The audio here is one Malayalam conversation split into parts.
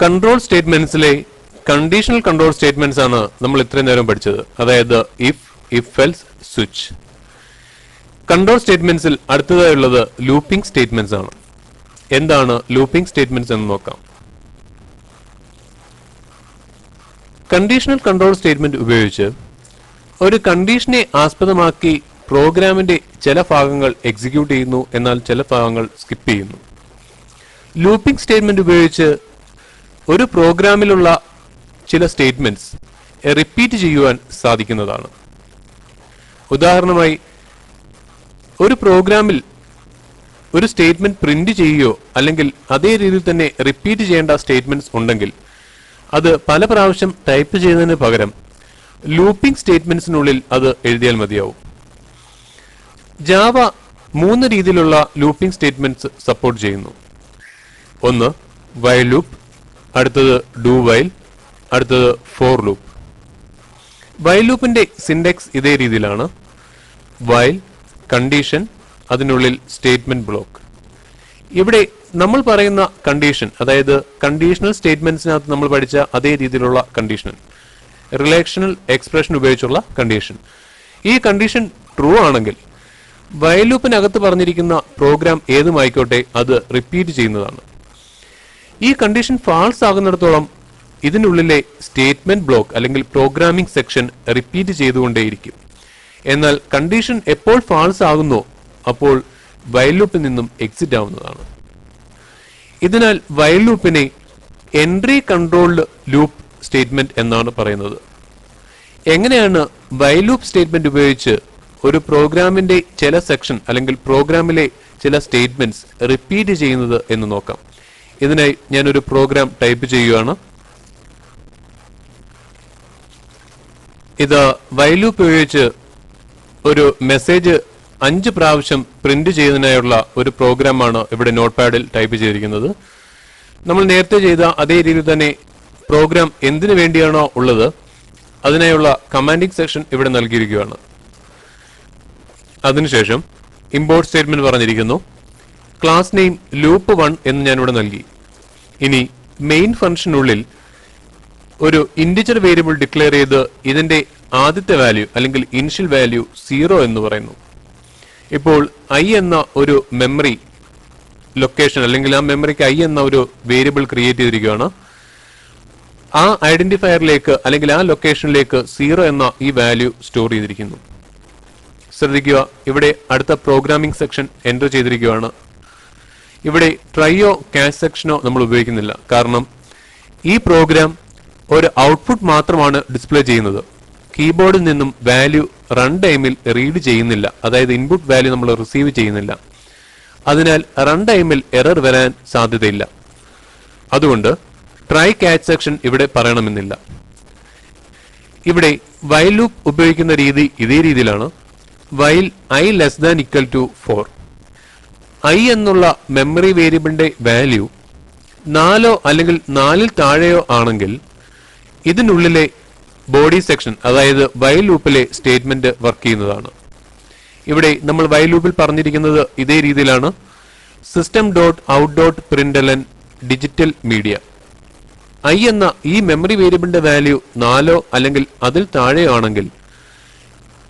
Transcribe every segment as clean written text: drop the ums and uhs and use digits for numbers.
കൺട്രോൾ സ്റ്റേറ്റ്മെന്റ്സിലെ കണ്ടീഷണൽ കൺട്രോൾ സ്റ്റേറ്റ്മെന്റ്സ് ആണ് നമ്മൾ ഇത്രയും നേരം പഠിച്ചത്. അതായത് ഇഫ് എൽസ് സ്വിച്ച്. കൺട്രോൾ സ്റ്റേറ്റ്മെന്റ്സിൽ അടുത്തതായുള്ളത് ലൂപ്പിംഗ് സ്റ്റേറ്റ്മെന്റ്സ് ആണ്. എന്താണ് ലൂപ്പിംഗ് സ്റ്റേറ്റ്മെന്റ്സ് എന്ന് നോക്കാം. കണ്ടീഷണൽ കൺട്രോൾ സ്റ്റേറ്റ്മെന്റ് ഉപയോഗിച്ച് ഒരു കണ്ടീഷനെ ആസ്പദമാക്കി പ്രോഗ്രാമിന്റെ ചില ഭാഗങ്ങൾ എക്സിക്യൂട്ട് ചെയ്യുന്നു, എന്നാൽ ചില ഭാഗങ്ങൾ സ്കിപ്പ് ചെയ്യുന്നു. ലൂപ്പിംഗ് സ്റ്റേറ്റ്മെന്റ് ഉപയോഗിച്ച് ഒരു പ്രോഗ്രാമിലുള്ള ചില സ്റ്റേറ്റ്മെന്റ്സ് റിപ്പീറ്റ് ചെയ്യുവാൻ സാധിക്കുന്നതാണ്. ഉദാഹരണമായി, ഒരു പ്രോഗ്രാമിൽ ഒരു സ്റ്റേറ്റ്മെന്റ് പ്രിന്റ് ചെയ്യുകയോ അല്ലെങ്കിൽ അതേ രീതിയിൽ തന്നെ റിപ്പീറ്റ് ചെയ്യേണ്ട സ്റ്റേറ്റ്മെന്റ്സ് ഉണ്ടെങ്കിൽ അത് പല പ്രാവശ്യം ടൈപ്പ് ചെയ്യുന്നതിന് പകരം ലൂപ്പിംഗ് സ്റ്റേറ്റ്മെന്റ്സിനുള്ളിൽ അത് എഴുതിയാൽ മതിയാവും. ജാവ 3 രീതിയിലുള്ള ലൂപ്പിംഗ് സ്റ്റേറ്റ്മെന്റ്സ് സപ്പോർട്ട് ചെയ്യുന്നു. ഒന്ന് വൈൽ ലൂപ്പ്, അടുത്തത് ഡു വൈൽ, അടുത്തത് ഫോർ ലൂപ്പ്. വൈൽ ലൂപ്പിന്റെ സിൻഡെക്സ് ഇതേ രീതിയിലാണ്. വൈൽ, കണ്ടീഷൻ, അതിനുള്ളിൽ സ്റ്റേറ്റ്മെന്റ് ബ്ലോക്ക്. ഇവിടെ നമ്മൾ പറയുന്ന കണ്ടീഷൻ, അതായത് കണ്ടീഷണൽ സ്റ്റേറ്റ്മെന്റ്സിനകത്ത് നമ്മൾ പഠിച്ച അതേ രീതിയിലുള്ള കണ്ടീഷൻ, റിലേഷണൽ എക്സ്പ്രഷൻ ഉപയോഗിച്ചുള്ള കണ്ടീഷൻ. ഈ കണ്ടീഷൻ ട്രൂ ആണെങ്കിൽ വൈൽ ലൂപ്പിനകത്ത് പറഞ്ഞിരിക്കുന്ന പ്രോഗ്രാം ഏതുമായിക്കോട്ടെ അത് റിപ്പീറ്റ് ചെയ്യുന്നതാണ്. ഈ കണ്ടീഷൻ ഫാൾസ് ആകുന്നിടത്തോളം ഇതിനുള്ളിലെ സ്റ്റേറ്റ്മെന്റ് ബ്ലോക്ക് അല്ലെങ്കിൽ പ്രോഗ്രാമിംഗ് സെക്ഷൻ റിപ്പീറ്റ് ചെയ്തുകൊണ്ടേയിരിക്കും. എന്നാൽ കണ്ടീഷൻ എപ്പോൾ ഫാൾസ് ആകുന്നോ അപ്പോൾ വൈൽ ലൂപ്പിൽ നിന്നും എക്സിറ്റ് ആവുന്നതാണ്. ഇതിനാൽ വൈൽ ലൂപ്പിനെ എൻട്രി കൺട്രോൾഡ് ലൂപ്പ് സ്റ്റേറ്റ്മെന്റ് എന്നാണ് പറയുന്നത്. എങ്ങനെയാണ് വൈൽ ലൂപ്പ് സ്റ്റേറ്റ്മെന്റ് ഉപയോഗിച്ച് ഒരു പ്രോഗ്രാമിന്റെ ചില സെക്ഷൻ അല്ലെങ്കിൽ പ്രോഗ്രാമിലെ ചില സ്റ്റേറ്റ്മെന്റ്സ് റിപ്പീറ്റ് ചെയ്യുന്നത് എന്ന് നോക്കാം. ഇതിനായി ഞാനൊരു പ്രോഗ്രാം ടൈപ്പ് ചെയ്യുകയാണ്. ഇത് വൈൽ ലൂപ്പ് ഉപയോഗിച്ച് ഒരു മെസ്സേജ് 5 പ്രാവശ്യം പ്രിന്റ് ചെയ്യുന്നതിനായുള്ള ഒരു പ്രോഗ്രാമാണ് ഇവിടെ നോട്ട് പാഡിൽ ടൈപ്പ് ചെയ്തിരിക്കുന്നത്. നമ്മൾ നേരത്തെ ചെയ്ത അതേ രീതിയിൽ തന്നെ പ്രോഗ്രാം എന്തിനു വേണ്ടിയാണോ ഉള്ളത് അതിനായുള്ള കമാൻഡിംഗ് സെക്ഷൻ ഇവിടെ നൽകിയിരിക്കുകയാണ്. അതിനുശേഷം ഇമ്പോർട്ട് സ്റ്റേറ്റ്മെന്റ് പറഞ്ഞിരിക്കുന്നു. ക്ലാസ് നെയിം ലൂപ്പ് 1 എന്ന് ഞാനിവിടെ നൽകി. ഇനി മെയിൻ ഫംഗ്ഷനുള്ളിൽ ഒരു ഇന്റിജർ വേരിയബിൾ ഡിക്ലെയർ ചെയ്ത് ഇതിന്റെ ആദ്യത്തെ വാല്യൂ അല്ലെങ്കിൽ ഇനിഷ്യൽ വാല്യൂ 0 എന്ന് പറയുന്നു. ഇപ്പോൾ I എന്ന ഒരു മെമ്മറി ലൊക്കേഷൻ അല്ലെങ്കിൽ ആ മെമ്മറിക്ക് I എന്ന ഒരു വേരിയബിൾ ക്രിയേറ്റ് ചെയ്തിരിക്കുകയാണ്. ആ ഐഡന്റിഫയറിലേക്ക് അല്ലെങ്കിൽ ആ ലൊക്കേഷനിലേക്ക് 0 എന്ന ഈ വാല്യൂ സ്റ്റോർ ചെയ്തിരിക്കുന്നു. ശ്രദ്ധിക്കുക, ഇവിടെ അടുത്ത പ്രോഗ്രാമിംഗ് സെക്ഷൻ എൻ്റർ ചെയ്തിരിക്കുകയാണ്. ഇവിടെ ട്രൈയോ ക്യാഷ് സെക്ഷനോ നമ്മൾ ഉപയോഗിക്കുന്നില്ല. കാരണം ഈ പ്രോഗ്രാം ഒരു ഔട്ട്പുട്ട് മാത്രമാണ് ഡിസ്പ്ലേ ചെയ്യുന്നത്. കീബോർഡിൽ നിന്നും വാല്യൂ റൺ ടൈമിൽ റീഡ് ചെയ്യുന്നില്ല, അതായത് ഇൻപുട്ട് വാല്യൂ നമ്മൾ റിസീവ് ചെയ്യുന്നില്ല. അതിനാൽ റൺ ടൈമിൽ എറർ വരാൻ സാധ്യതയില്ല. അതുകൊണ്ട് ട്രൈ ക്യാച്ച് സെക്ഷൻ ഇവിടെ പറയണമെന്നില്ല. ഇവിടെ വൈൽ ലൂപ്പ് ഉപയോഗിക്കുന്ന രീതി ഇതേ രീതിയിലാണ്. While I less than equal to 4. I എന്നുള്ള മെമ്മറി വേരിയബിളിന്റെ വാല്യൂ 4 അല്ലെങ്കിൽ 4 താഴെയോ ആണെങ്കിൽ ഇതിനുള്ളിലെ ബോഡി സെക്ഷൻ, അതായത് വൈൽ ലൂപ്പിലെ സ്റ്റേറ്റ്മെന്റ് വർക്ക് ചെയ്യുന്നതാണ്. ഇവിടെ നമ്മൾ വൈൽ ലൂപ്പിൽ പറഞ്ഞിരിക്കുന്നത് ഇതേ രീതിയിലാണ്. System dot out dot println digital media. I എന്ന ഈ മെമ്മറി വേരിയബിളിന്റെ വാല്യൂ 4 അല്ലെങ്കിൽ അതിൽ താഴെയോ ആണെങ്കിൽ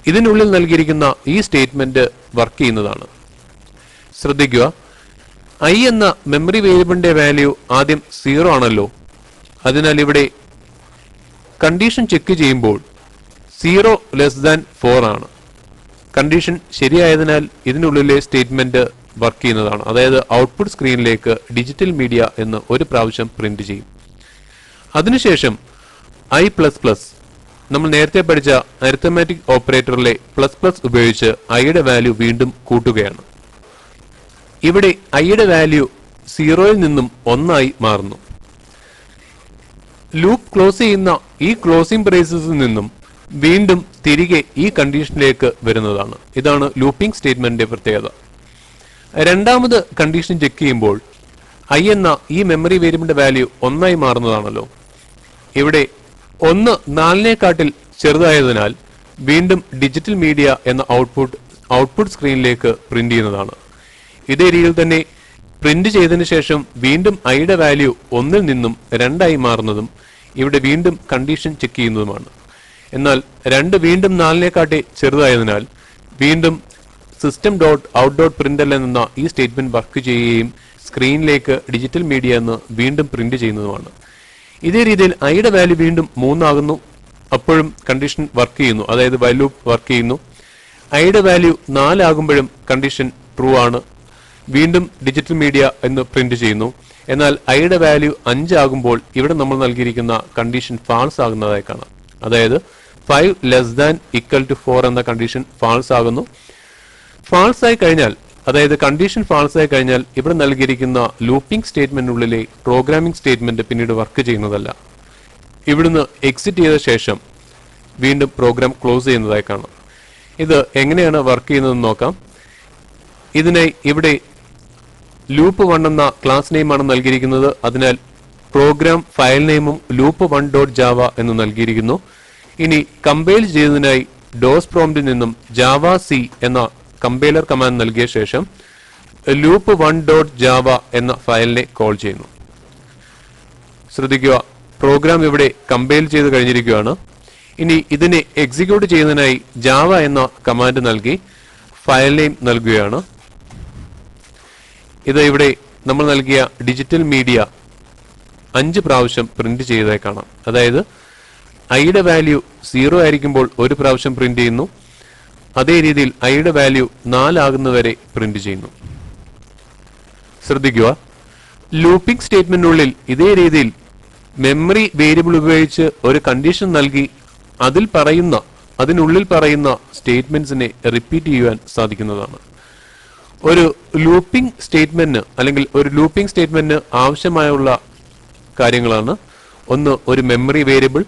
ഇതിനുള്ളിൽ നൽകിയിരിക്കുന്ന ഈ സ്റ്റേറ്റ്മെന്റ് വർക്ക് ചെയ്യുന്നതാണ്. ശ്രദ്ധിക്കുക, I എന്ന മെമ്മറി വേരിയബിളിന്റെ വാല്യൂ ആദ്യം 0 ആണല്ലോ. അതിനാൽ ഇവിടെ കണ്ടീഷൻ ചെക്ക് ചെയ്യുമ്പോൾ 0 ലെസ് ദാൻ 4 ആണ്. കണ്ടീഷൻ ശരിയായതിനാൽ ഇതിനുള്ളിലെ സ്റ്റേറ്റ്മെന്റ് വർക്ക് ചെയ്യുന്നതാണ്. അതായത് ഔട്ട്പുട്ട് സ്ക്രീനിലേക്ക് ഡിജിറ്റൽ മീഡിയ എന്ന് ഒരു പ്രാവശ്യം പ്രിന്റ് ചെയ്യും. അതിനുശേഷം I++, നമ്മൾ നേരത്തെ പഠിച്ച അരിത്തമാറ്റിക് ഓപ്പറേറ്ററിലെ ++ ഉപയോഗിച്ച് ഐയുടെ വാല്യൂ വീണ്ടും കൂട്ടുകയാണ്. ഇവിടെ ഐയുടെ വാല്യൂ 0ൽ നിന്നും 1 ആയി മാറുന്നു. ലൂപ്പ് ക്ലോസ് ചെയ്യുന്ന ഈ ക്ലോസിംഗ് ബ്രേസസിൽ നിന്നും വീണ്ടും തിരികെ ഈ കണ്ടീഷനിലേക്ക് വരുന്നതാണ്. ഇതാണ് ലൂപ്പിംഗ് സ്റ്റേറ്റ്മെന്റിന്റെ പ്രത്യേകത. രണ്ടാമത് കണ്ടീഷൻ ചെക്ക് ചെയ്യുമ്പോൾ I എന്ന ഈ മെമ്മറി വേരിയബിളിന്റെ വാല്യൂ 1 ആയി മാറുന്നതാണല്ലോ. ഇവിടെ 1 4-നേക്കാട്ടിൽ ചെറുതായതിനാൽ വീണ്ടും ഡിജിറ്റൽ മീഡിയ എന്ന ഔട്ട്പുട്ട് സ്ക്രീനിലേക്ക് പ്രിന്റ് ചെയ്യുന്നതാണ്. ഇതേ രീതിയിൽ തന്നെ പ്രിന്റ് ചെയ്തതിനു ശേഷം വീണ്ടും ഐയുടെ വാല്യൂ 1 ൽ നിന്നും 2 ആയി മാറുന്നതും ഇവിടെ വീണ്ടും കണ്ടീഷൻ ചെക്ക് ചെയ്യുന്നതുമാണ്. എന്നാൽ 2 വീണ്ടും 4-നെക്കാട്ടി ചെറുതായതിനാൽ വീണ്ടും സിസ്റ്റം ഡോട്ട് ഔട്ട് ഡോട്ട് പ്രിന്റ്എൽഎൻ എന്ന ഈ സ്റ്റേറ്റ്മെന്റ് വർക്ക് ചെയ്യുകയും സ്ക്രീനിലേക്ക് ഡിജിറ്റൽ മീഡിയ എന്ന് വീണ്ടും പ്രിന്റ് ചെയ്യുന്നതുമാണ്. ഇതേ രീതിയിൽ ഐയുടെ വാല്യൂ വീണ്ടും 3 ആകുന്നു. അപ്പോഴും കണ്ടീഷൻ വർക്ക് ചെയ്യുന്നു, അതായത് വൈൽ ലൂപ്പ് വർക്ക് ചെയ്യുന്നു. ഐയുടെ വാല്യൂ 4 ആകുമ്പോഴും കണ്ടീഷൻ ട്രൂ ആണ്. വീണ്ടും ഡിജിറ്റൽ മീഡിയ എന്ന് പ്രിന്റ് ചെയ്യുന്നു. എന്നാൽ ഐയുടെ വാല്യൂ 5 ആകുമ്പോൾ ഇവിടെ നമ്മൾ നൽകിയിരിക്കുന്ന കണ്ടീഷൻ ഫാൾസ് ആകുന്നതായി കാണാം. അതായത് 5 ലെസ് ദാൻ ഈക്വൽ ടു 4 എന്ന കണ്ടീഷൻ ഫാൾസ് ആകുന്നു. ഫാൾസ് ആയി കഴിഞ്ഞാൽ, അതായത് കണ്ടീഷൻ ഫാൾസ് ആയി കഴിഞ്ഞാൽ ഇവിടെ നൽകിയിരിക്കുന്ന ലൂപ്പിംഗ് സ്റ്റേറ്റ്മെന്റിനുള്ളിലെ പ്രോഗ്രാമിംഗ് സ്റ്റേറ്റ്മെന്റ് പിന്നീട് വർക്ക് ചെയ്യുന്നതല്ല. ഇവിടുന്ന് എക്സിറ്റ് ചെയ്ത ശേഷം വീണ്ടും പ്രോഗ്രാം ക്ലോസ് ചെയ്യുന്നതായി കാണാം. ഇത് എങ്ങനെയാണ് വർക്ക് ചെയ്യുന്നതെന്ന് നോക്കാം. ഇതിനായി ഇവിടെ ലൂപ്പ് 1 എന്ന ക്ലാസ് നെയിമാണ് നൽകിയിരിക്കുന്നത്. അതിനാൽ പ്രോഗ്രാം ഫയൽ നെയിമും loop1.java എന്ന് നൽകിയിരിക്കുന്നു. ഇനി കമ്പൈൽ ചെയ്തതിനായി ഡോസ് പ്രോംപ്റ്റിൽ നിന്നും java-c എന്ന കമ്പൈലർ കമാൻഡ് നൽകിയ ശേഷം loop1.java എന്ന ഫയലിനെ കോൾ ചെയ്യുന്നു. ശ്രദ്ധിക്കുക, പ്രോഗ്രാം ഇവിടെ കമ്പൈൽ ചെയ്ത് കഴിഞ്ഞിരിക്കുകയാണ്. ഇനി ഇതിനെ എക്സിക്യൂട്ട് ചെയ്യുന്നതിനായി ജാവ എന്ന കമാൻഡ് നൽകി ഫയൽ നെയിം നൽകുകയാണ്. ഇത് ഇവിടെ നമ്മൾ നൽകിയ ഡിജിറ്റൽ മീഡിയ 5 പ്രാവശ്യം പ്രിന്റ് ചെയ്തതായി കാണാം. അതായത് ഐയുടെ വാല്യൂ 0 ആയിരിക്കുമ്പോൾ 1 പ്രാവശ്യം പ്രിന്റ് ചെയ്യുന്നു. അതേ രീതിയിൽ ഐയുടെ വാല്യൂ 4 ആകുന്നവരെ പ്രിന്റ് ചെയ്യുന്നു. ശ്രദ്ധിക്കുക, ലൂപ്പിംഗ് സ്റ്റേറ്റ്മെന്റിനുള്ളിൽ ഇതേ രീതിയിൽ മെമ്മറി വേരിയബിൾ ഉപയോഗിച്ച് ഒരു കണ്ടീഷൻ നൽകി അതിനുള്ളിൽ പറയുന്ന സ്റ്റേറ്റ്മെന്റ്സിനെ റിപ്പീറ്റ് ചെയ്യുവാൻ സാധിക്കുന്നതാണ്. ഒരു ലൂപ്പിംഗ് സ്റ്റേറ്റ്മെന്റിന് അല്ലെങ്കിൽ ഒരു ലൂപ്പിംഗ് സ്റ്റേറ്റ്മെന്റിന് ആവശ്യമായുള്ള കാര്യങ്ങളാണ്: ഒന്ന്, ഒരു മെമ്മറി വേരിയബിൾ,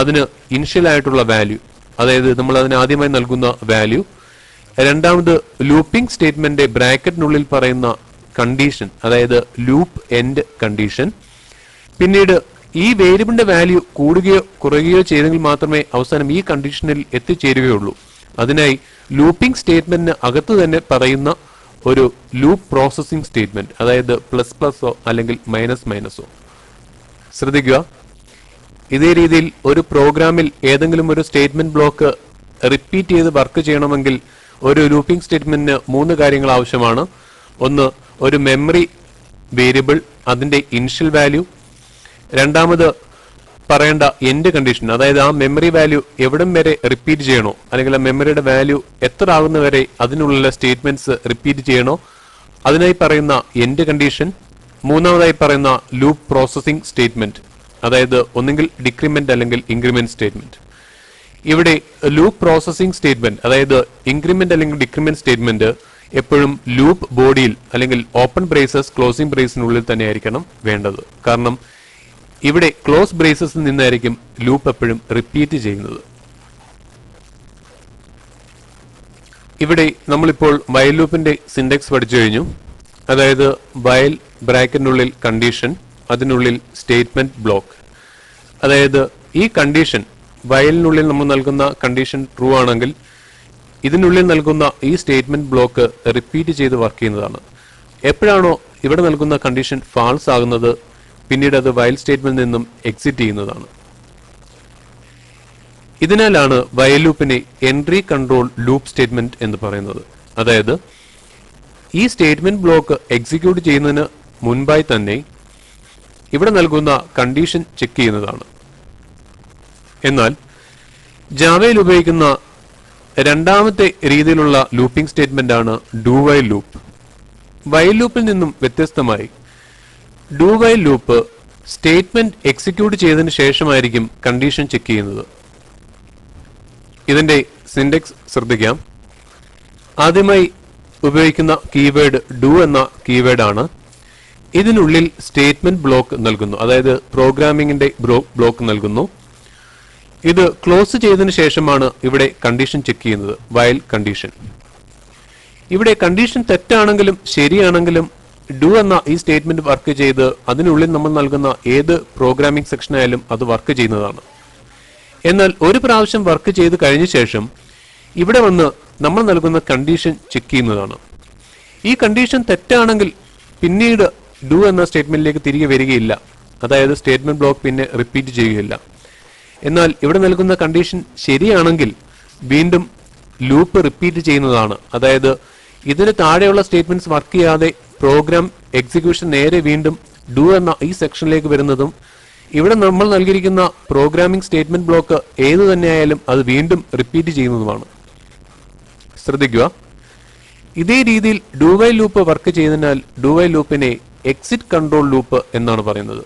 അതിന് ഇനിഷ്യൽ ആയിട്ടുള്ള വാല്യൂ, അതായത് നമ്മൾ അതിന് ആദ്യമായി നൽകുന്ന വാല്യൂ. രണ്ടാമത്, ലൂപ്പിംഗ് സ്റ്റേറ്റ്മെന്റ് ബ്രാക്കറ്റിനുള്ളിൽ പറയുന്ന കണ്ടീഷൻ, അതായത് ലൂപ്പ് എൻഡ് കണ്ടീഷൻ. പിന്നീട് ഈ വേരിയബിളിന്റെ വാല്യൂ കൂടുകയോ കുറയുകയോ ചെയ്തെങ്കിൽ മാത്രമേ അവസാനം ഈ കണ്ടീഷനിൽ എത്തിച്ചേരുകയുള്ളൂ. അതിനായി ലൂപ്പിംഗ് സ്റ്റേറ്റ്മെന്റിന് അകത്ത് തന്നെ പറയുന്ന ഒരു ലൂപ്പ് പ്രോസസിംഗ് സ്റ്റേറ്റ്മെന്റ്, അതായത് ++ഓ അല്ലെങ്കിൽ -ഓ. ശ്രദ്ധിക്കുക, ഇതേ രീതിയിൽ ഒരു പ്രോഗ്രാമിൽ ഏതെങ്കിലും ഒരു സ്റ്റേറ്റ്മെന്റ് ബ്ലോക്ക് റിപ്പീറ്റ് ചെയ്ത് വർക്ക് ചെയ്യണമെങ്കിൽ ഒരു ലൂപ്പിംഗ് സ്റ്റേറ്റ്മെന്റിന് 3 കാര്യങ്ങൾ ആവശ്യമാണ്. ഒന്ന്, ഒരു മെമ്മറി വേരിയബിൾ, അതിന്റെ ഇനിഷ്യൽ വാല്യൂ. രണ്ടാമത്, പറയേണ്ട എൻഡ് കണ്ടീഷൻ, അതായത് ആ മെമ്മറി വാല്യൂ എവിടം വരെ റിപ്പീറ്റ് ചെയ്യണോ, അല്ലെങ്കിൽ ആ മെമ്മറിയുടെ വാല്യൂ എത്ര ആകുന്നവരെ അതിനുള്ള സ്റ്റേറ്റ്മെന്റ്സ് റിപ്പീറ്റ് ചെയ്യണോ, അതിനായി പറയുന്ന എൻഡ് കണ്ടീഷൻ. മൂന്നാമതായി പറയുന്ന ലൂപ്പ് പ്രോസസിംഗ് സ്റ്റേറ്റ്മെന്റ്, അതായത് ഒന്നുകിൽ ഡിക്രിമെന്റ് അല്ലെങ്കിൽ ഇൻക്രിമെന്റ് സ്റ്റേറ്റ്മെന്റ്. ഇവിടെ ലൂപ്പ് പ്രോസസിംഗ് സ്റ്റേറ്റ്മെന്റ്, അതായത് ഇൻക്രിമെന്റ് അല്ലെങ്കിൽ ഡിക്രിമെന്റ് സ്റ്റേറ്റ്മെന്റ് എപ്പോഴും ലൂപ്പ് ബോഡിയിൽ അല്ലെങ്കിൽ ഓപ്പൺ ബ്രേസസ് ക്ലോസിംഗ് ബ്രേസിനുള്ളിൽ തന്നെ ആയിരിക്കണം വേണ്ടത്. കാരണം ഇവിടെ ക്ലോസ് ബ്രേസസിൽ നിന്നായിരിക്കും ലൂപ്പ് എപ്പോഴും റിപ്പീറ്റ് ചെയ്യുന്നത്. ഇവിടെ നമ്മളിപ്പോൾ വൈൽ ലൂപ്പിന്റെ സിന്റക്സ് പഠിച്ചു കഴിഞ്ഞു. അതായത് വൈൽ ബ്രാക്കറ്റിനുള്ളിൽ കണ്ടീഷൻ, അതിനുള്ളിൽ സ്റ്റേറ്റ്മെന്റ് ബ്ലോക്ക്. അതായത് ഈ കണ്ടീഷൻ, വയലിനുള്ളിൽ നമ്മൾ നൽകുന്ന കണ്ടീഷൻ ട്രൂ ആണെങ്കിൽ ഇതിനുള്ളിൽ നൽകുന്ന ഈ സ്റ്റേറ്റ്മെന്റ് ബ്ലോക്ക് റിപ്പീറ്റ് ചെയ്ത് വർക്ക് ചെയ്യുന്നതാണ്. എപ്പോഴാണോ ഇവിടെ നൽകുന്ന കണ്ടീഷൻ ഫാൾസ് ആകുന്നത്, പിന്നീട് അത് വൈൽ സ്റ്റേറ്റ്മെന്റിൽ നിന്നും എക്സിറ്റ് ചെയ്യുന്നതാണ്. ഇതിനാലാണ് വൈൽ ലൂപ്പിനെ എൻട്രി കൺട്രോൾ ലൂപ്പ് സ്റ്റേറ്റ്മെന്റ് എന്ന് പറയുന്നത്. അതായത് ഈ സ്റ്റേറ്റ്മെന്റ് ബ്ലോക്ക് എക്സിക്യൂട്ട് ചെയ്യുന്നതിന് മുൻപായി തന്നെ ഇവിടെ നൽകുന്ന കണ്ടീഷൻ ചെക്ക് ചെയ്യുന്നതാണ്. എന്നാൽ ജാവയിൽ ഉപയോഗിക്കുന്ന രണ്ടാമത്തെ രീതിയിലുള്ള ലൂപ്പിംഗ് സ്റ്റേറ്റ്മെന്റ് ആണ് ഡു വൈൽ ലൂപ്പ്. വൈൽ ലൂപ്പിൽ നിന്നും വ്യത്യസ്തമായി do while loop statement execute ചെയ്തതിനു ശേഷമായിരിക്കും കണ്ടീഷൻ ചെക്ക് ചെയ്യുന്നത്. ഇതിന്റെ സിന്റക്സ് ശ്രദ്ധിക്കാം. ആദ്യമായി ഉപയോഗിക്കുന്ന കീവേഡ് ഡു എന്ന കീവേഡ് ആണ്. ഇതിനുള്ളിൽ സ്റ്റേറ്റ്മെന്റ് ബ്ലോക്ക് നൽകുന്നു, അതായത് പ്രോഗ്രാമിംഗിന്റെ ബ്ലോക്ക് നൽകുന്നു. ഇത് ക്ലോസ് ചെയ്തതിനു ശേഷമാണ് ഇവിടെ കണ്ടീഷൻ ചെക്ക് ചെയ്യുന്നത്, വൈൽ കണ്ടീഷൻ. ഇവിടെ കണ്ടീഷൻ തെറ്റാണെങ്കിലും ശരിയാണെങ്കിലും ഡു എന്ന ഈ സ്റ്റേറ്റ്മെന്റ് വർക്ക് ചെയ്ത് അതിനുള്ളിൽ നമ്മൾ നൽകുന്ന ഏത് പ്രോഗ്രാമിംഗ് സെക്ഷൻ ആയാലും അത് വർക്ക് ചെയ്യുന്നതാണ്. എന്നാൽ ഒരു പ്രാവശ്യം വർക്ക് ചെയ്ത് കഴിഞ്ഞ ശേഷം ഇവിടെ വന്ന് നമ്മൾ നൽകുന്ന കണ്ടീഷൻ ചെക്ക് ചെയ്യുന്നതാണ്. ഈ കണ്ടീഷൻ തെറ്റാണെങ്കിൽ പിന്നീട് ഡു എന്ന സ്റ്റേറ്റ്മെന്റിലേക്ക് തിരികെ വരികയില്ല. അതായത് സ്റ്റേറ്റ്മെന്റ് ബ്ലോക്ക് പിന്നെ റിപ്പീറ്റ് ചെയ്യുകയില്ല. എന്നാൽ ഇവിടെ നൽകുന്ന കണ്ടീഷൻ ശരിയാണെങ്കിൽ വീണ്ടും ലൂപ്പ് റിപ്പീറ്റ് ചെയ്യുന്നതാണ്. അതായത് ഇതിന് താഴെയുള്ള സ്റ്റേറ്റ്മെന്റ്സ് വർക്ക് ചെയ്യാതെ പ്രോഗ്രാം എക്സിക്യൂഷൻ നേരെ വീണ്ടും ഡു എന്ന ഈ സെക്ഷനിലേക്ക് വരുന്നതും ഇവിടെ നമ്മൾ നൽകിയിരിക്കുന്ന പ്രോഗ്രാമിംഗ് സ്റ്റേറ്റ്മെന്റ് ബ്ലോക്ക് ഏതു തന്നെയായാലും അത് വീണ്ടും റിപ്പീറ്റ് ചെയ്യുന്നതുമാണ്. ശ്രദ്ധിക്കുക, ഇതേ രീതിയിൽ ഡു വൈൽ ലൂപ്പ് വർക്ക് ചെയ്തതിനാൽ ഡു വൈൽ ലൂപ്പിനെ എക്സിറ്റ് കൺട്രോൾ ലൂപ്പ് എന്നാണ് പറയുന്നത്.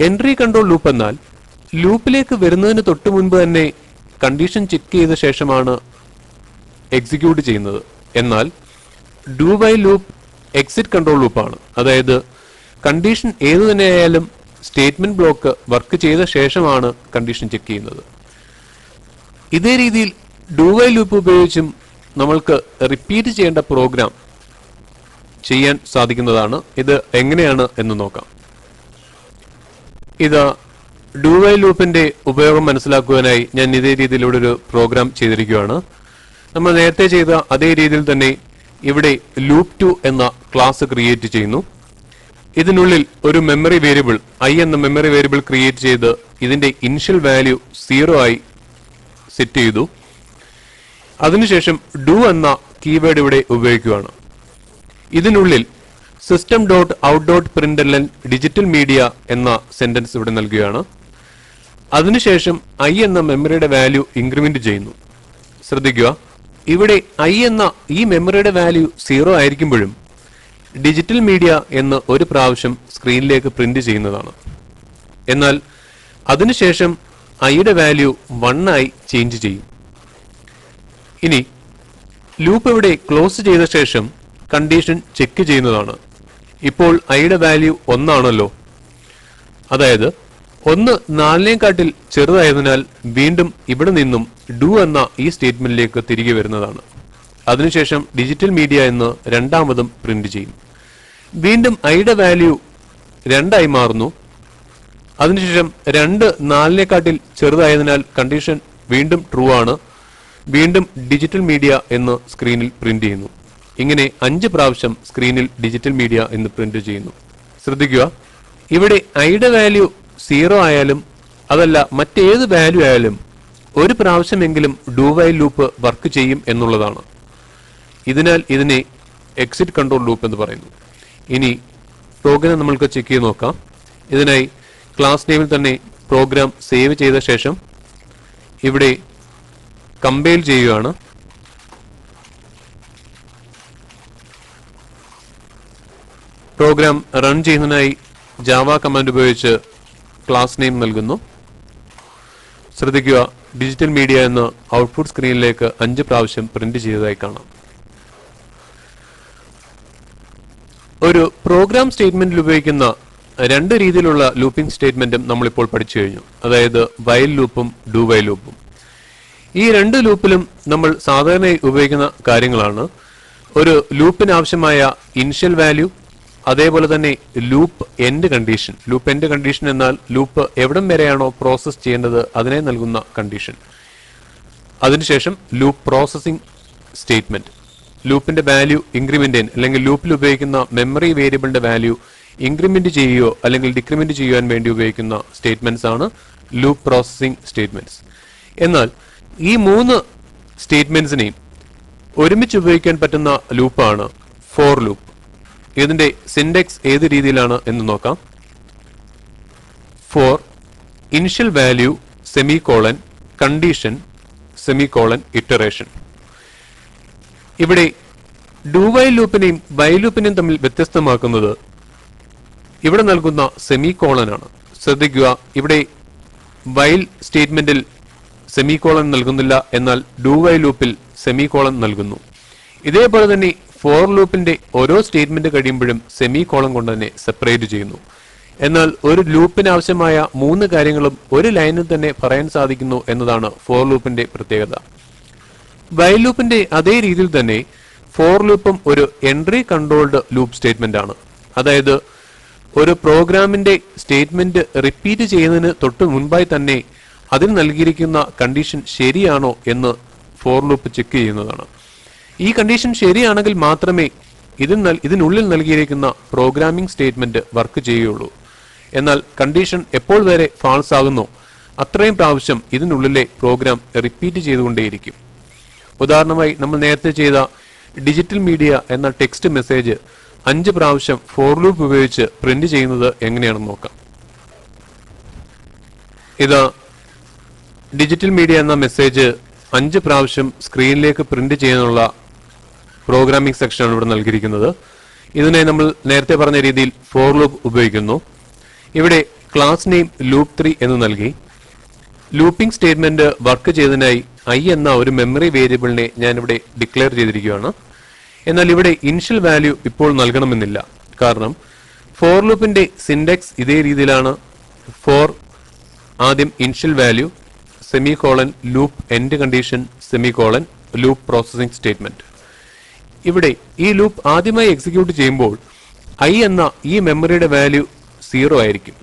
എൻട്രി കൺട്രോൾ ലൂപ്പ് എന്നാൽ ലൂപ്പിലേക്ക് വരുന്നതിന് തൊട്ട് മുൻപ് തന്നെ കണ്ടീഷൻ ചെക്ക് ചെയ്ത ശേഷമാണ് എക്സിക്യൂട്ട് ചെയ്യുന്നത്. എന്നാൽ do while loop exit control ലൂപ്പാണ്. അതായത് കണ്ടീഷൻ ഏതു തന്നെയായാലും സ്റ്റേറ്റ്മെന്റ് ബ്ലോക്ക് വർക്ക് ചെയ്ത ശേഷമാണ് കണ്ടീഷൻ ചെക്ക് ചെയ്യുന്നത്. ഇതേ രീതിയിൽ ഡു വൈൽ ലൂപ്പ് ഉപയോഗിച്ചും നമ്മൾക്ക് റിപ്പീറ്റ് ചെയ്യേണ്ട പ്രോഗ്രാം ചെയ്യാൻ സാധിക്കുന്നതാണ്. ഇത് എങ്ങനെയാണ് എന്ന് നോക്കാം. ഇത് ഡു വൈൽ ലൂപ്പിന്റെ ഉപയോഗം മനസ്സിലാക്കുവാനായി ഞാൻ ഇതേ രീതിയിലൂടെ ഒരു പ്രോഗ്രാം ചെയ്തിരിക്കുകയാണ്. നമ്മൾ നേരത്തെ ചെയ്ത അതേ രീതിയിൽ തന്നെ ഇവിടെ ലൂപ്പ് 2 എന്ന ക്ലാസ് ക്രിയേറ്റ് ചെയ്യുന്നു. ഇതിനുള്ളിൽ ഒരു മെമ്മറി വേരിയബിൾ ഐ എന്ന മെമ്മറി വേരിയബിൾ ക്രിയേറ്റ് ചെയ്ത് ഇതിന്റെ ഇനിഷ്യൽ വാല്യൂ 0 ആയി സെറ്റ് ചെയ്തു. അതിനുശേഷം ഡു എന്ന കീവേഡ് ഇവിടെ ഉപയോഗിക്കുകയാണ്. ഇതിനുള്ളിൽ system dot out dot println digital media എന്ന സെന്റൻസ് ഇവിടെ നൽകുകയാണ്. അതിനുശേഷം ഐ എന്ന മെമ്മറിയുടെ വാല്യൂ ഇൻക്രിമെന്റ് ചെയ്യുന്നു. ശ്രദ്ധിക്കുക, ഇവിടെ ഐ എന്ന ഈ മെമ്മറിയുടെ വാല്യൂ 0 ആയിരിക്കുമ്പോഴും ഡിജിറ്റൽ മീഡിയ എന്ന് ഒരു പ്രാവശ്യം സ്ക്രീനിലേക്ക് പ്രിന്റ് ചെയ്യുന്നതാണ്. എന്നാൽ അതിനുശേഷം ഐയുടെ വാല്യൂ 1 ആയി ചേഞ്ച് ചെയ്യും. ഇനി ലൂപ്പ് ഇവിടെ ക്ലോസ് ചെയ്ത ശേഷം കണ്ടീഷൻ ചെക്ക് ചെയ്യുന്നതാണ്. ഇപ്പോൾ ഐയുടെ വാല്യൂ 1 ആണല്ലോ. അതായത് 1 4-നേക്കാട്ടിൽ ചെറുതായതിനാൽ വീണ്ടും ഇവിടെ നിന്നും ഡു എന്ന ഈ സ്റ്റേറ്റ്മെന്റിലേക്ക് തിരികെ വരുന്നതാണ്. അതിനുശേഷം ഡിജിറ്റൽ മീഡിയ എന്ന് രണ്ടാമതും പ്രിന്റ് ചെയ്യും. വീണ്ടും ഐയുടെ വാല്യൂ 2 ആയി മാറുന്നു. അതിനുശേഷം 2 4-നേക്കാട്ടിൽ ചെറുതായതിനാൽ കണ്ടീഷൻ വീണ്ടും ട്രൂ ആണ്. വീണ്ടും ഡിജിറ്റൽ മീഡിയ എന്ന് സ്ക്രീനിൽ പ്രിന്റ് ചെയ്യുന്നു. ഇങ്ങനെ 5 പ്രാവശ്യം സ്ക്രീനിൽ ഡിജിറ്റൽ മീഡിയ എന്ന് പ്രിന്റ് ചെയ്യുന്നു. ശ്രദ്ധിക്കുക, ഇവിടെ ഐയുടെ വാല്യൂ 0 ആയാലും അതല്ല മറ്റേത് വാല്യൂ ആയാലും ഒരു പ്രാവശ്യമെങ്കിലും ഡു വൈൽ ലൂപ്പ് വർക്ക് ചെയ്യും എന്നുള്ളതാണ്. ഇതിനാൽ ഇതിനെ എക്സിറ്റ് കൺട്രോൾ ലൂപ്പ് എന്ന് പറയുന്നു. ഇനി പ്രോഗ്രാം നമ്മൾക്ക് ചെക്ക് ചെയ്ത് നോക്കാം. ഇതിനായി ക്ലാസ് നെയിമിൽ തന്നെ പ്രോഗ്രാം സേവ് ചെയ്ത ശേഷം ഇവിടെ കമ്പൈൽ ചെയ്യുകയാണ്. പ്രോഗ്രാം റൺ ചെയ്യുന്നതിനായി ജാവ കമാൻഡ് ഉപയോഗിച്ച് ക്ലാസ് നെയിം നൽകുന്നു. ശ്രദ്ധിക്കുക, ഡിജിറ്റൽ മീഡിയ എന്ന് ഔട്ട്പുട്ട് സ്ക്രീനിലേക്ക് 5 പ്രാവശ്യം പ്രിന്റ് ചെയ്തതായി കാണാം. ഒരു പ്രോഗ്രാം സ്റ്റേറ്റ്മെന്റിൽ ഉപയോഗിക്കുന്ന 2 രീതിയിലുള്ള ലൂപ്പിംഗ് സ്റ്റേറ്റ്മെന്റും നമ്മളിപ്പോൾ പഠിച്ചു കഴിഞ്ഞു. അതായത് വൈൽ ലൂപ്പും ഡു വൈൽ ലൂപ്പും. ഈ 2 ലൂപ്പിലും നമ്മൾ സാധാരണയായി ഉപയോഗിക്കുന്ന കാര്യങ്ങളാണ് ഒരു ലൂപ്പിന് ആവശ്യമായ ഇനിഷ്യൽ വാല്യൂ, അതേപോലെ തന്നെ loop end condition. Loop end condition എന്നാൽ ലൂപ്പ് എവിടം വരെയാണോ പ്രോസസ് ചെയ്യേണ്ടത് അതിനെ നൽകുന്ന കണ്ടീഷൻ. അതിനുശേഷം ലൂപ്പ് പ്രോസസിംഗ് സ്റ്റേറ്റ്മെന്റ്. ലൂപ്പിന്റെ വാല്യൂ ഇൻക്രിമെന്റ് ചെയ്യാൻ അല്ലെങ്കിൽ ലൂപ്പിൽ ഉപയോഗിക്കുന്ന മെമ്മറി വേരിയബിളിന്റെ വാല്യൂ ഇൻക്രിമെന്റ് ചെയ്യുകയോ അല്ലെങ്കിൽ ഡിക്രിമെന്റ് ചെയ്യുവാൻ വേണ്ടി ഉപയോഗിക്കുന്ന സ്റ്റേറ്റ്മെന്റ്സ് ആണ് ലൂപ്പ് പ്രോസസിംഗ് സ്റ്റേറ്റ്മെന്റ്സ്. എന്നാൽ ഈ 3 സ്റ്റേറ്റ്മെന്റ്സിനെയും ഒരുമിച്ച് ഉപയോഗിക്കാൻ പറ്റുന്ന ലൂപ്പാണ് ഫോർ ലൂപ്പ്. ഇതിന്റെ സിൻഡെക്സ് ഏത് രീതിയിലാണ് എന്ന് നോക്കാം. For initial value semicolon condition semicolon iteration. ഇവിടെ ഡു വൈൽ ലൂപ്പിനെയും വൈൽ ലൂപ്പിനെയും തമ്മിൽ വ്യത്യസ്തമാക്കുന്നത് ഇവിടെ നൽകുന്ന സെമികോളൻ ആണ്. ശ്രദ്ധിക്കുക, ഇവിടെ വൈൽ സ്റ്റേറ്റ്മെന്റിൽ സെമികോളൻ നൽകുന്നില്ല, എന്നാൽ ഡു വൈൽ ലൂപ്പിൽ സെമികോളൻ നൽകുന്നു. ഇതേപോലെ തന്നെ ഫോർ ലൂപ്പിന്റെ ഓരോ സ്റ്റേറ്റ്മെന്റ് കഴിയുമ്പോഴും സെമികോളൻ കൊണ്ട് തന്നെ സെപ്പറേറ്റ് ചെയ്യുന്നു. എന്നാൽ ഒരു ലൂപ്പിന് ആവശ്യമായ 3 കാര്യങ്ങളും ഒരു ലൈനിൽ തന്നെ പറയാൻ സാധിക്കുന്നു എന്നതാണ് ഫോർ ലൂപ്പിന്റെ പ്രത്യേകത. വൈൽ ലൂപ്പിന്റെ അതേ രീതിയിൽ തന്നെ ഫോർ ലൂപ്പും ഒരു എൻട്രി കൺട്രോൾഡ് ലൂപ്പ് സ്റ്റേറ്റ്മെന്റ് ആണ്. അതായത് ഒരു പ്രോഗ്രാമിന്റെ സ്റ്റേറ്റ്മെന്റ് റിപ്പീറ്റ് ചെയ്യുന്നതിന് തൊട്ട് മുൻപായി തന്നെ അതിൽ നൽകിയിരിക്കുന്ന കണ്ടീഷൻ ശരിയാണോ എന്ന് ഫോർ ലൂപ്പ് ചെക്ക് ചെയ്യുന്നതാണ്. ഈ കണ്ടീഷൻ ശരിയാണെങ്കിൽ മാത്രമേ ഇതിനുള്ളിൽ നൽകിയിരിക്കുന്ന പ്രോഗ്രാമിംഗ് സ്റ്റേറ്റ്മെന്റ് വർക്ക് ചെയ്യുകയുള്ളൂ. എന്നാൽ കണ്ടീഷൻ എപ്പോൾ വരെ ഫാൾസ് ആകുന്നോ അത്രയും പ്രാവശ്യം ഇതിനുള്ളിലെ പ്രോഗ്രാം റിപ്പീറ്റ് ചെയ്തുകൊണ്ടേയിരിക്കും. ഉദാഹരണമായി നമ്മൾ നേരത്തെ ചെയ്ത ഡിജിറ്റൽ മീഡിയ എന്ന ടെക്സ്റ്റ് മെസ്സേജ് 5 പ്രാവശ്യം ഫോർ ലൂപ്പ് ഉപയോഗിച്ച് പ്രിന്റ് ചെയ്യുന്നത് എങ്ങനെയാണെന്ന് നോക്കാം. ഇത് ഡിജിറ്റൽ മീഡിയ എന്ന മെസ്സേജ് 5 പ്രാവശ്യം സ്ക്രീനിലേക്ക് പ്രിന്റ് ചെയ്യാനുള്ള പ്രോഗ്രാമിംഗ് സെക്ഷനാണ് ഇവിടെ നൽകിയിരിക്കുന്നത്. ഇതിനെ നമ്മൾ നേരത്തെ പറഞ്ഞ രീതിയിൽ ഫോർ ലൂപ്പ് ഉപയോഗിക്കുന്നു. ഇവിടെ ക്ലാസ് നെയിം ലൂപ്പ് 3 എന്ന് നൽകി. ലൂപ്പിംഗ് സ്റ്റേറ്റ്മെന്റ് വർക്ക് ചെയ്തതിനായി I എന്ന ഒരു മെമ്മറി വേരിയബിളിനെ ഞാൻ ഇവിടെ ഡിക്ലെയർ ചെയ്തിരിക്കുകയാണ്. എന്നാൽ ഇവിടെ ഇനിഷ്യൽ വാല്യൂ ഇപ്പോൾ നൽകണമെന്നില്ല. കാരണം ഫോർ ലൂപ്പിന്റെ സിൻഡെക്സ് ഇതേ രീതിയിലാണ്. ഫോർ ആദ്യം initial value semicolon loop end condition semicolon loop processing statement. ഇവിടെ ഈ ലൂപ്പ് ആദ്യമായി എക്സിക്യൂട്ട് ചെയ്യുമ്പോൾ I എന്ന ഈ മെമ്മറിയുടെ വാല്യൂ 0 ആയിരിക്കും.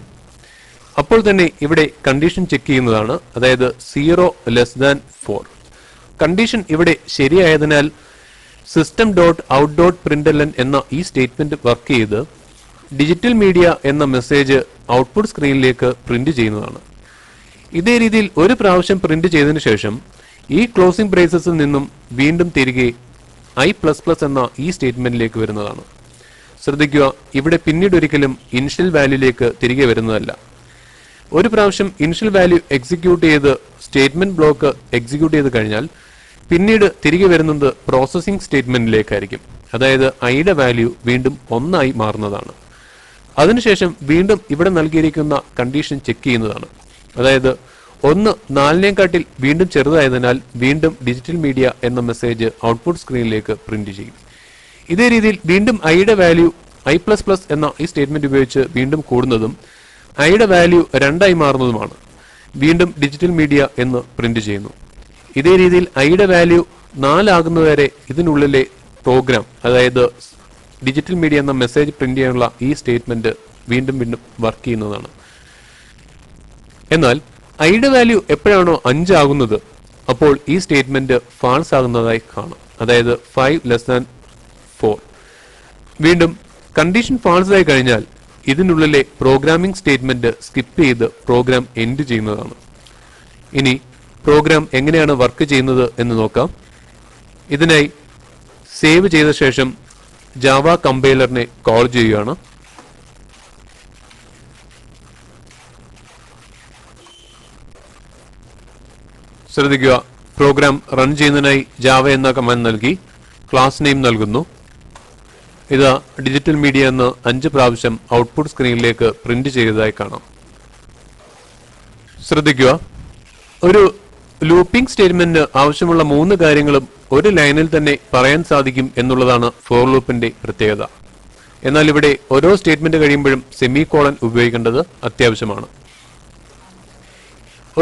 അപ്പോൾ തന്നെ ഇവിടെ കണ്ടീഷൻ ചെക്ക് ചെയ്യുന്നതാണ്, അതായത് 0<4. കണ്ടീഷൻ ഇവിടെ ശരിയായതിനാൽ system.out.println എന്ന ഈ സ്റ്റേറ്റ്മെന്റ് വർക്ക് ചെയ്ത് ഡിജിറ്റൽ മീഡിയ എന്ന മെസ്സേജ് ഔട്ട്പുട്ട് സ്ക്രീനിലേക്ക് പ്രിന്റ് ചെയ്യുന്നതാണ്. ഇതേ രീതിയിൽ ഒരു പ്രാവശ്യം പ്രിന്റ് ചെയ്തതിനു ശേഷം ഈ ക്ലോസിംഗ് ബ്രേസസിൽ നിന്നും വീണ്ടും തിരികെ I++ എന്ന ഈ സ്റ്റേറ്റ്മെന്റിലേക്ക് വരുന്നതാണ്. ശ്രദ്ധിക്കുക, ഇവിടെ പിന്നീട് ഒരിക്കലും ഇനിഷ്യൽ വാല്യൂലേക്ക് തിരികെ വരുന്നതല്ല. ഒരു പ്രാവശ്യം ഇനിഷ്യൽ വാല്യൂ എക്സിക്യൂട്ട് ചെയ്ത് സ്റ്റേറ്റ്മെന്റ് ബ്ലോക്ക് എക്സിക്യൂട്ട് ചെയ്ത് കഴിഞ്ഞാൽ പിന്നീട് തിരികെ വരുന്നത് പ്രോസസിംഗ് സ്റ്റേറ്റ്മെന്റിലേക്കായിരിക്കും. അതായത് Iയുടെ വാല്യൂ വീണ്ടും 1 ആയി മാറുന്നതാണ്. അതിനുശേഷം വീണ്ടും ഇവിടെ നൽകിയിരിക്കുന്ന കണ്ടീഷൻ ചെക്ക് ചെയ്യുന്നതാണ്. അതായത് 1 4നേക്കാട്ടിൽ വീണ്ടും ചെറുതായതിനാൽ വീണ്ടും ഡിജിറ്റൽ മീഡിയ എന്ന മെസ്സേജ് ഔട്ട്പുട്ട് സ്ക്രീനിലേക്ക് പ്രിന്റ് ചെയ്യും. ഇതേ രീതിയിൽ വീണ്ടും Iയുടെ വാല്യൂ I++ എന്ന ഈ സ്റ്റേറ്റ്മെന്റ് ഉപയോഗിച്ച് വീണ്ടും കൂടുന്നതും Iയുടെ വാല്യൂ 2 ആയി മാറുന്നതുമാണ്. വീണ്ടും ഡിജിറ്റൽ മീഡിയ എന്ന് പ്രിന്റ് ചെയ്യുന്നു. ഇതേ രീതിയിൽ Iയുടെ വാല്യൂ 4 ആകുന്നതുവരെ ഇതിനുള്ളിലെ പ്രോഗ്രാം, അതായത് ഡിജിറ്റൽ മീഡിയ എന്ന മെസ്സേജ് പ്രിന്റ് ചെയ്യാനുള്ള ഈ സ്റ്റേറ്റ്മെന്റ് വീണ്ടും വീണ്ടും വർക്ക് ചെയ്യുന്നതാണ്. എന്നാൽ Iയുടെ വാല്യൂ എപ്പോഴാണോ 5 ആകുന്നത് അപ്പോൾ ഈ സ്റ്റേറ്റ്മെന്റ് ഫാൾസ് ആകുന്നതായി കാണാം, അതായത് 5<4. വീണ്ടും കണ്ടീഷൻ ഫാൾസ് ആയി കഴിഞ്ഞാൽ ഇതിനുള്ളിലെ പ്രോഗ്രാമിംഗ് സ്റ്റേറ്റ്മെന്റ് സ്കിപ്പ് ചെയ്ത് പ്രോഗ്രാം എൻഡ് ചെയ്യുന്നതാണ്. ഇനി പ്രോഗ്രാം എങ്ങനെയാണ് വർക്ക് ചെയ്യുന്നത് എന്ന് നോക്കാം. ഇതിനായി സേവ് ചെയ്ത ശേഷം ജാവ കമ്പൈലറിനെ കോൾ ചെയ്യുകയാണ്. ശ്രദ്ധിക്കുക, പ്രോഗ്രാം റൺ ചെയ്യുന്നതിനായി ജാവ എന്ന കമാൻഡ് നൽകി ക്ലാസ് നെയിം നൽകുന്നു. ഇത് ഡിജിറ്റൽ മീഡിയ എന്ന് 5 പ്രാവശ്യം ഔട്ട്പുട്ട് സ്ക്രീനിലേക്ക് പ്രിന്റ് ചെയ്തതായി കാണാം. ശ്രദ്ധിക്കുക, ഒരു ലൂപ്പിംഗ് സ്റ്റേറ്റ്മെന്റിന് ആവശ്യമുള്ള 3 കാര്യങ്ങളും ഒരു ലൈനിൽ തന്നെ പറയാൻ സാധിക്കും എന്നുള്ളതാണ് ഫോർ ലൂപ്പിന്റെ പ്രത്യേകത. എന്നാൽ ഇവിടെ ഓരോ സ്റ്റേറ്റ്മെന്റ് കഴിയുമ്പോഴും സെമികോളൻ ഉപയോഗിക്കേണ്ടത് അത്യാവശ്യമാണ്.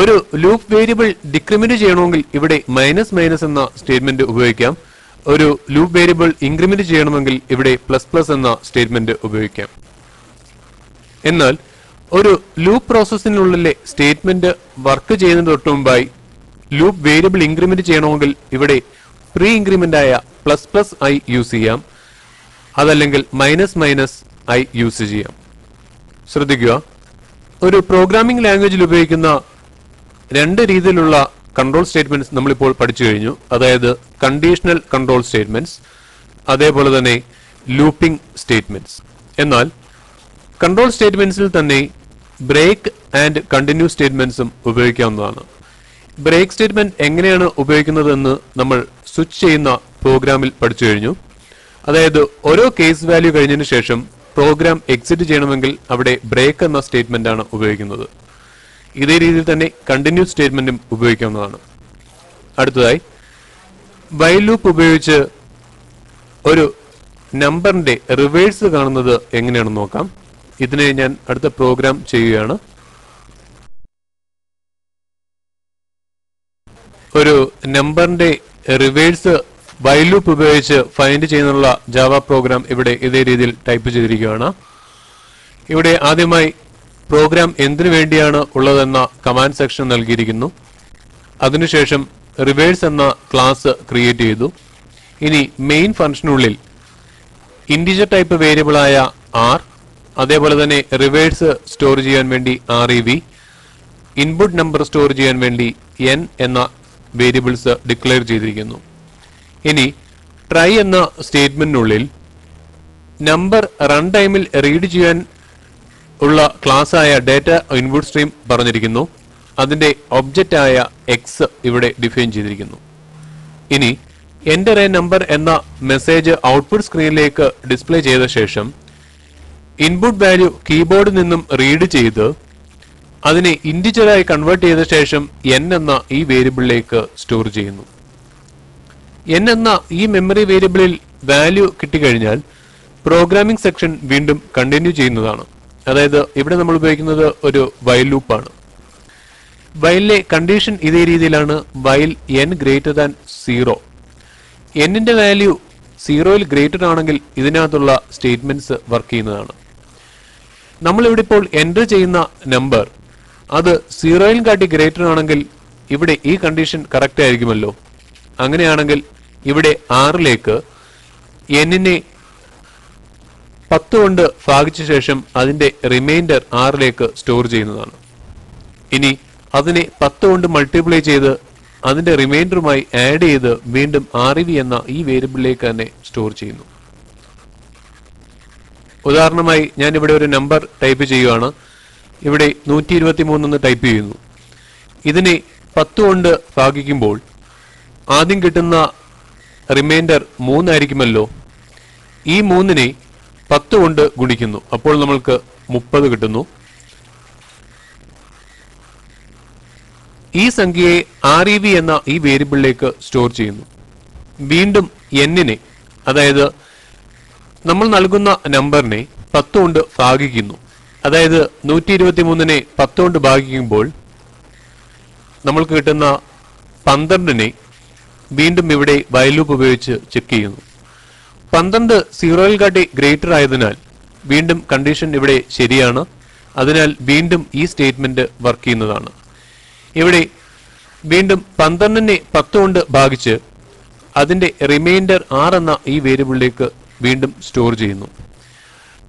ഒരു ലൂപ്പ് വേരിയബിൾ ഡിക്രിമെന്റ് ചെയ്യണമെങ്കിൽ ഇവിടെ -- എന്ന സ്റ്റേറ്റ്മെന്റ് ഉപയോഗിക്കാം. ഒരു ലൂപ്പ് വേരിയബിൾ ഇൻക്രിമെന്റ് ചെയ്യണമെങ്കിൽ ഇവിടെ ++ എന്ന സ്റ്റേറ്റ്മെന്റ് ഉപയോഗിക്കാം. എന്നാൽ ഒരു ലൂപ്പ് പ്രോസസ്സിനുള്ളിലെ സ്റ്റേറ്റ്മെന്റ് വർക്ക് ചെയ്യുന്നതിന് തൊട്ട് മുമ്പായി ലൂപ്പ് വേരിയബിൾ ഇൻക്രിമെന്റ് ചെയ്യണമെങ്കിൽ ഇവിടെ പ്രീ ഇൻക്രിമെന്റ് ആയ ++i യൂസ് ചെയ്യാം, അതല്ലെങ്കിൽ -i യൂസ് ചെയ്യാം. ശ്രദ്ധിക്കുക, ഒരു പ്രോഗ്രാമിംഗ് ലാംഗ്വേജിൽ ഉപയോഗിക്കുന്ന 2 രീതിയിലുള്ള കൺട്രോൾ സ്റ്റേറ്റ്മെന്റ്സ് നമ്മളിപ്പോൾ പഠിച്ചു കഴിഞ്ഞു. അതായത് കണ്ടീഷണൽ കൺട്രോൾ സ്റ്റേറ്റ്മെന്റ്സ്, അതേപോലെ തന്നെ ലൂപ്പിംഗ് സ്റ്റേറ്റ്മെന്റ്സ്. എന്നാൽ കൺട്രോൾ സ്റ്റേറ്റ്മെന്റ്സിൽ തന്നെ ബ്രേക്ക് ആൻഡ് കണ്ടിന്യൂ സ്റ്റേറ്റ്മെന്റ്സും ഉപയോഗിക്കാവുന്നതാണ്. ബ്രേക്ക് സ്റ്റേറ്റ്മെന്റ് എങ്ങനെയാണ് ഉപയോഗിക്കുന്നതെന്ന് നമ്മൾ സ്വിച്ച് ചെയ്യുന്ന പ്രോഗ്രാമിൽ പഠിച്ചു കഴിഞ്ഞു. അതായത് ഓരോ കേസ് വാല്യൂ കഴിഞ്ഞതിന് ശേഷം പ്രോഗ്രാം എക്സിറ്റ് ചെയ്യണമെങ്കിൽ അവിടെ ബ്രേക്ക് എന്ന സ്റ്റേറ്റ്മെന്റ് ആണ് ഉപയോഗിക്കുന്നത്. ഇതേ രീതിയിൽ തന്നെ കണ്ടിന്യൂ സ്റ്റേറ്റ്മെന്റും ഉപയോഗിക്കാവുന്നതാണ്. അടുത്തതായി വൈൽ ലൂപ്പ് ഉപയോഗിച്ച് ഒരു നമ്പറിന്റെ റിവേഴ്സ് കാണുന്നത് എങ്ങനെയാണെന്ന് നോക്കാം. ഇതിനെ ഞാൻ അടുത്ത പ്രോഗ്രാം ചെയ്യുകയാണ്. ഒരു നമ്പറിന്റെ റിവേഴ്സ് വൈൽ ലൂപ്പ് ഉപയോഗിച്ച് ഫൈൻഡ് ചെയ്യുന്നുള്ള ജാവ പ്രോഗ്രാം ഇവിടെ ഇതേ രീതിയിൽ ടൈപ്പ് ചെയ്തിരിക്കുകയാണ്. ഇവിടെ ആദ്യമായി പ്രോഗ്രാം എന്തിനു വേണ്ടിയാണ് ഉള്ളതെന്ന കമാൻഡ് സെക്ഷൻ നൽകിയിരിക്കുന്നു. അതിനുശേഷം റിവേഴ്സ് എന്ന ക്ലാസ് ക്രിയേറ്റ് ചെയ്തു. ഇനി മെയിൻ ഫംഗ്ഷനുള്ളിൽ ഇന്റിജർ ടൈപ്പ് വേരിയബിൾ ആയ ആർ, അതേപോലെ തന്നെ റിവേഴ്സ് സ്റ്റോർ ചെയ്യാൻ വേണ്ടി REV, ഇൻപുട്ട് നമ്പർ സ്റ്റോർ ചെയ്യാൻ വേണ്ടി n എന്ന വേരിയബിൾസ് ഡിക്ലെയർ ചെയ്തിരിക്കുന്നു. ഇനി ട്രൈ എന്ന സ്റ്റേറ്റ്മെന്റിനുള്ളിൽ നമ്പർ റൺ ടൈമിൽ റീഡ് ചെയ്യാൻ ഉള്ള ക്ലാസ് ആയ ഡാറ്റ ഇൻപുട്ട് സ്ട്രീം പറഞ്ഞിരിക്കുന്നു. അതിന്റെ ഒബ്ജക്റ്റ് ആയ എക്സ് ഇവിടെ ഡിഫൈൻ ചെയ്തിരിക്കുന്നു. ഇനി എന്റർ എ നമ്പർ എന്ന മെസ്സേജ് ഔട്ട്പുട്ട് സ്ക്രീനിലേക്ക് ഡിസ്പ്ലേ ചെയ്ത ശേഷം ഇൻപുട്ട് വാല്യൂ കീബോർഡിൽ നിന്നും റീഡ് ചെയ്ത് അതിനെ ഇന്റിജറായി കൺവേർട്ട് ചെയ്ത ശേഷം n എന്ന ഈ വേരിയബിളിലേക്ക് സ്റ്റോർ ചെയ്യുന്നു. n എന്ന ഈ മെമ്മറി വേരിയബിളിൽ വാല്യൂ കിട്ടിക്കഴിഞ്ഞാൽ പ്രോഗ്രാമിംഗ് സെക്ഷൻ വീണ്ടും കണ്ടിന്യൂ ചെയ്യുന്നതാണ്. അതായത് ഇവിടെ നമ്മൾ ഉപയോഗിക്കുന്നത് ഒരു വൈൽ ലൂപ്പാണ്. വൈലിലെ കണ്ടീഷൻ ഇതേ രീതിയിലാണ്. വൈൽ n ഗ്രേറ്റർ ദാൻ 0, n-ന്റെ വാല്യൂ 0-ൽ ഗ്രേറ്റർ ആണെങ്കിൽ ഇതിനകത്തുള്ള സ്റ്റേറ്റ്മെന്റ്സ് വർക്ക് ചെയ്യുന്നതാണ്. നമ്മളിവിടെ ഇപ്പോൾ എൻ്റർ ചെയ്യുന്ന നമ്പർ അത് 0-ൽ കാട്ടി ഗ്രേറ്റർ ആണെങ്കിൽ ഇവിടെ ഈ കണ്ടീഷൻ കറക്റ്റ് ആയിരിക്കുമല്ലോ. അങ്ങനെയാണെങ്കിൽ ഇവിടെ 6-ലേക്ക് n-നെ 10 കൊണ്ട് ഭാഗിച്ച ശേഷം അതിന്റെ റിമൈൻഡർ 6-ലേക്ക് സ്റ്റോർ ചെയ്യുന്നതാണ്. ഇനി അതിനെ 10 കൊണ്ട് മൾട്ടിപ്ലൈ ചെയ്ത് അതിന്റെ റിമൈൻഡറുമായി ആഡ് ചെയ്ത് വീണ്ടും REV എന്ന ഈ വേരിയബിളിലേക്ക് തന്നെ സ്റ്റോർ ചെയ്യുന്നു. ഉദാഹരണമായി ഞാൻ ഇവിടെ ഒരു നമ്പർ ടൈപ്പ് ചെയ്യുകയാണ്. ഇവിടെ 123 എന്ന് ടൈപ്പ് ചെയ്യുന്നു. ഇതിനെ 10 കൊണ്ട് ഭാഗിക്കുമ്പോൾ ആദ്യം കിട്ടുന്ന റിമൈൻഡർ 3 ആയിരിക്കുമല്ലോ. ഈ 3-നെ 10 കൊണ്ട് ഗുണിക്കുന്നു. അപ്പോൾ നമ്മൾക്ക് 30 കിട്ടുന്നു. ഈ സംഖ്യയെ REV എന്ന ഈ വേരിയബിളിലേക്ക് സ്റ്റോർ ചെയ്യുന്നു. വീണ്ടും n-നെ, അതായത് നമ്മൾ നൽകുന്ന നമ്പറിനെ 10 കൊണ്ട് ഭാഗിക്കുന്നു. അതായത് 123-നെ 10 കൊണ്ട് ഭാഗിക്കുമ്പോൾ നമ്മൾക്ക് കിട്ടുന്ന 12-നെ വീണ്ടും ഇവിടെ വൈൽ ലൂപ്പ് ഉപയോഗിച്ച് ചെക്ക് ചെയ്യുന്നു. 12 0-ൽ കാട്ടി ഗ്രേറ്റർ ആയതിനാൽ വീണ്ടും കണ്ടീഷൻ ഇവിടെ ശരിയാണ്. അതിനാൽ വീണ്ടും ഈ സ്റ്റേറ്റ്മെന്റ് വർക്ക് ചെയ്യുന്നതാണ്. ഇവിടെ വീണ്ടും 12-നെ 10 കൊണ്ട് ഭാഗിച്ച് അതിന്റെ റിമൈൻഡർ 6 എന്ന ഈ വേരിയബിളിലേക്ക് വീണ്ടും സ്റ്റോർ ചെയ്യുന്നു.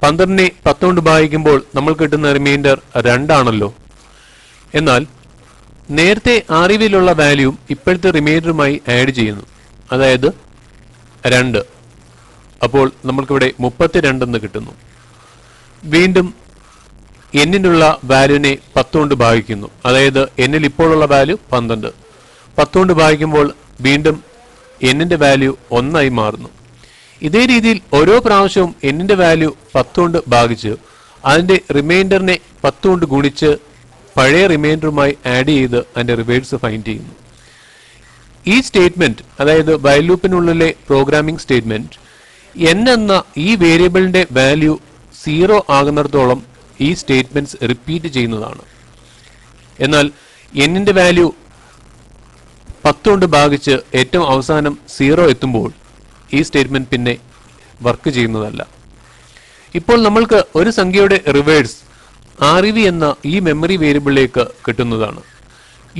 12-നെ 10 കൊണ്ട് ഭാഗിക്കുമ്പോൾ നമ്മൾ കിട്ടുന്ന റിമൈൻഡർ 2 ആണല്ലോ. എന്നാൽ നേരത്തെ REV-യിലുള്ള വാല്യൂ ഇപ്പോഴത്തെ റിമൈൻഡറുമായി ആഡ് ചെയ്യുന്നു, അതായത് 2. അപ്പോൾ നമ്മൾക്കിവിടെ 32 എന്ന് കിട്ടുന്നു. വീണ്ടും n-നുള്ള വാല്യൂവിനെ 10 കൊണ്ട് ഭാഗിക്കുന്നു. അതായത് n-ൽ ഇപ്പോഴുള്ള വാല്യൂ 12. 10 കൊണ്ട് ഭാഗിക്കുമ്പോൾ വീണ്ടും n-ന്റെ വാല്യൂ 1 ആയി മാറുന്നു. ഇതേ രീതിയിൽ ഓരോ പ്രാവശ്യവും n-ന്റെ വാല്യൂ 10 കൊണ്ട് ഭാഗിച്ച് അതിന്റെ റിമൈൻഡറിനെ 10 കൊണ്ട് ഗുണിച്ച് പഴയ റിമൈൻഡറുമായി ആഡ് ചെയ്ത് അതിന്റെ റിവേഴ്സ് ഫൈൻഡ് ചെയ്യുന്നു. ഈ സ്റ്റേറ്റ്മെന്റ്, അതായത് വൈൽ ലൂപ്പിനുള്ളിലെ പ്രോഗ്രാമിംഗ് സ്റ്റേറ്റ്മെന്റ്, n എന്ന ഈ വേരിയബിളിന്റെ വാല്യൂ 0 ആകുന്നിടത്തോളം ഈ സ്റ്റേറ്റ്മെന്റ്സ് റിപ്പീറ്റ് ചെയ്യുന്നതാണ്. എന്നാൽ n-ന്റെ വാല്യൂ 10 കൊണ്ട് ഭാഗിച്ച് ഏറ്റവും അവസാനം 0 എത്തുമ്പോൾ ഈ സ്റ്റേറ്റ്മെന്റ് പിന്നെ വർക്ക് ചെയ്യുന്നതല്ല. ഇപ്പോൾ നമ്മൾക്ക് ഒരു സംഖ്യയുടെ റിവേഴ്സ് REV എന്ന ഈ മെമ്മറി വേരിയബിളിലേക്ക് കിട്ടുന്നതാണ്.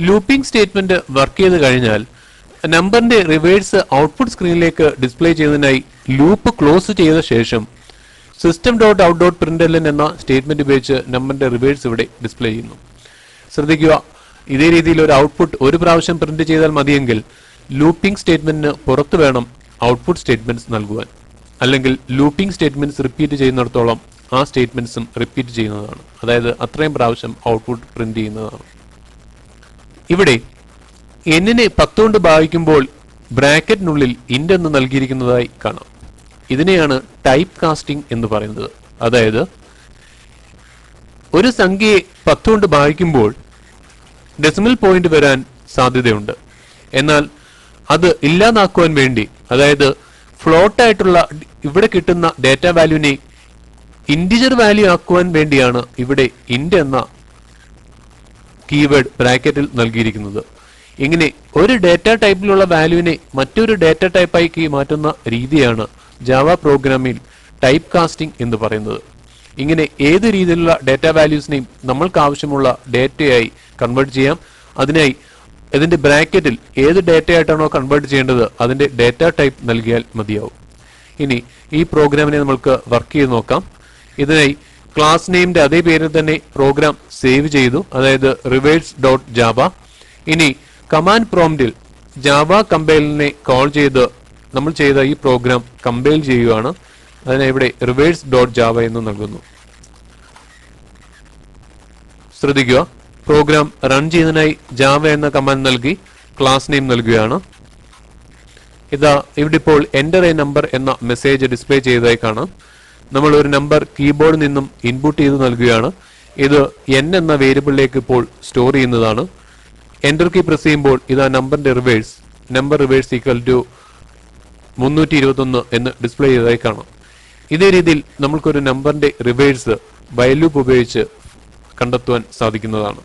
ലൂപ്പിംഗ് സ്റ്റേറ്റ്മെന്റ് വർക്ക് ചെയ്ത് കഴിഞ്ഞാൽ നമ്പറിന്റെ റിവേഴ്സ് ഔട്ട്പുട്ട് സ്ക്രീനിലേക്ക് ഡിസ്പ്ലേ ചെയ്യുന്നതിനായി ലൂപ്പ് ക്ലോസ് ചെയ്ത ശേഷം system.out.println എന്ന സ്റ്റേറ്റ്മെന്റ് ഉപയോഗിച്ച് നമ്പറിന്റെ റിവേഴ്സ് ഇവിടെ ഡിസ്പ്ലേ ചെയ്യുന്നു. ശ്രദ്ധിക്കുക, ഇതേ രീതിയിൽ ഒരു ഔട്ട്പുട്ട് ഒരു പ്രാവശ്യം പ്രിന്റ് ചെയ്താൽ മതിയെങ്കിൽ ലൂപ്പിംഗ് സ്റ്റേറ്റ്മെന്റിന് പുറത്തു വേണം ഔട്ട്പുട്ട് സ്റ്റേറ്റ്മെന്റ്സ് നൽകുവാൻ. അല്ലെങ്കിൽ ലൂപ്പിംഗ് സ്റ്റേറ്റ്മെന്റ്സ് റിപ്പീറ്റ് ചെയ്യുന്നിടത്തോളം ആ സ്റ്റേറ്റ്മെന്റ്സും റിപ്പീറ്റ് ചെയ്യുന്നതാണ്. അതായത് അത്രയും പ്രാവശ്യം ഔട്ട്പുട്ട് പ്രിന്റ് ചെയ്യുന്നതാണ്. ഇവിടെ n-നെ 10 കൊണ്ട് ഭാഗിക്കുമ്പോൾ ബ്രാക്കറ്റിനുള്ളിൽ int എന്ന് നൽകിയിരിക്കുന്നതായി കാണാം. ഇതിനെയാണ് ടൈപ്പ് കാസ്റ്റിംഗ് എന്ന് പറയുന്നത്. അതായത് ഒരു സംഖ്യയെ 10 കൊണ്ട് ഭാഗിക്കുമ്പോൾ ഡെസിമൽ പോയിന്റ് വരാൻ സാധ്യതയുണ്ട്. എന്നാൽ അത് ഇല്ലാതാക്കുവാൻ വേണ്ടി, അതായത് ഫ്ലോട്ട് ആയിട്ടുള്ള ഇവിടെ കിട്ടുന്ന ഡാറ്റ വാല്യൂവിനെ ഇന്റിജർ വാല്യൂ ആക്കുവാൻ വേണ്ടിയാണ് ഇവിടെ int എന്ന കീവേഡ് ബ്രാക്കറ്റിൽ നൽകിയിരിക്കുന്നത്. ഇങ്ങനെ ഒരു ഡാറ്റ ടൈപ്പിലുള്ള വാല്യൂവിനെ മറ്റൊരു ഡാറ്റ ടൈപ്പായി മാറ്റുന്ന രീതിയാണ് ജാവ പ്രോഗ്രാമിൽ ടൈപ്പ് കാസ്റ്റിംഗ് എന്ന് പറയുന്നത്. ഇങ്ങനെ ഏത് രീതിയിലുള്ള ഡാറ്റ വാല്യൂസിനെയും നമ്മൾക്ക് ആവശ്യമുള്ള ഡാറ്റയായി കൺവേർട്ട് ചെയ്യാം. അതിനായി ഇതിന്റെ ബ്രാക്കറ്റിൽ ഏത് ഡാറ്റയായിട്ടാണോ കൺവേർട്ട് ചെയ്യേണ്ടത് അതിന്റെ ഡാറ്റ ടൈപ്പ് നൽകിയാൽ മതിയാവും. ഇനി ഈ പ്രോഗ്രാമിനെ നമുക്ക് വർക്ക് ചെയ്ത് നോക്കാം. ഇതിനായി ക്ലാസ് നെയിമിന്റെ അതേ പേരിൽ തന്നെ പ്രോഗ്രാം സേവ് ചെയ്തു, അതായത് reverse.java. ഇനി കമാൻഡ് പ്രോംപ്റ്റിൽ ജാവ കമ്പൈലറിനെ കോൾ ചെയ്ത് നമ്മൾ ചെയ്ത ഈ പ്രോഗ്രാം കമ്പൈൽ ചെയ്യുകയാണ്. അതിനെ ഇവിടെ reverse.java എന്ന് നൽകുന്നു. ശ്രദ്ധിക്കുക, പ്രോഗ്രാം റൺ ചെയ്യുന്നതിനായി ജാവ എന്ന കമാൻഡ് നൽകി ക്ലാസ് നെയിം നൽകുകയാണ്. ഇതാ ഇവിടെ ഇപ്പോൾ എൻ്റർ എ നമ്പർ എന്ന മെസ്സേജ് ഡിസ്പ്ലേ ചെയ്തതായി കാണാം. നമ്മൾ ഒരു നമ്പർ കീബോർഡിൽ നിന്നും ഇൻപുട്ട് ചെയ്ത് നൽകുകയാണ്. ഇത് n എന്ന വേരിയബിളിലേക്ക് ഇപ്പോൾ സ്റ്റോർ ചെയ്യുന്നതാണ്. എൻ്റർ കീ പ്രസ് ചെയ്യുമ്പോൾ ഇതാ നമ്പറിന്റെ നമ്പർ റിവേഴ്സ് ഈക്വൽ ടു 321 എന്ന് ഡിസ്പ്ലേ ചെയ്തതായി കാണാം. ഇതേ രീതിയിൽ നമ്മൾക്കൊരു നമ്പറിന്റെ റിവേഴ്സ് വൈൽ ലൂപ്പ് ഉപയോഗിച്ച് കണ്ടെത്തുവാൻ സാധിക്കുന്നതാണ്.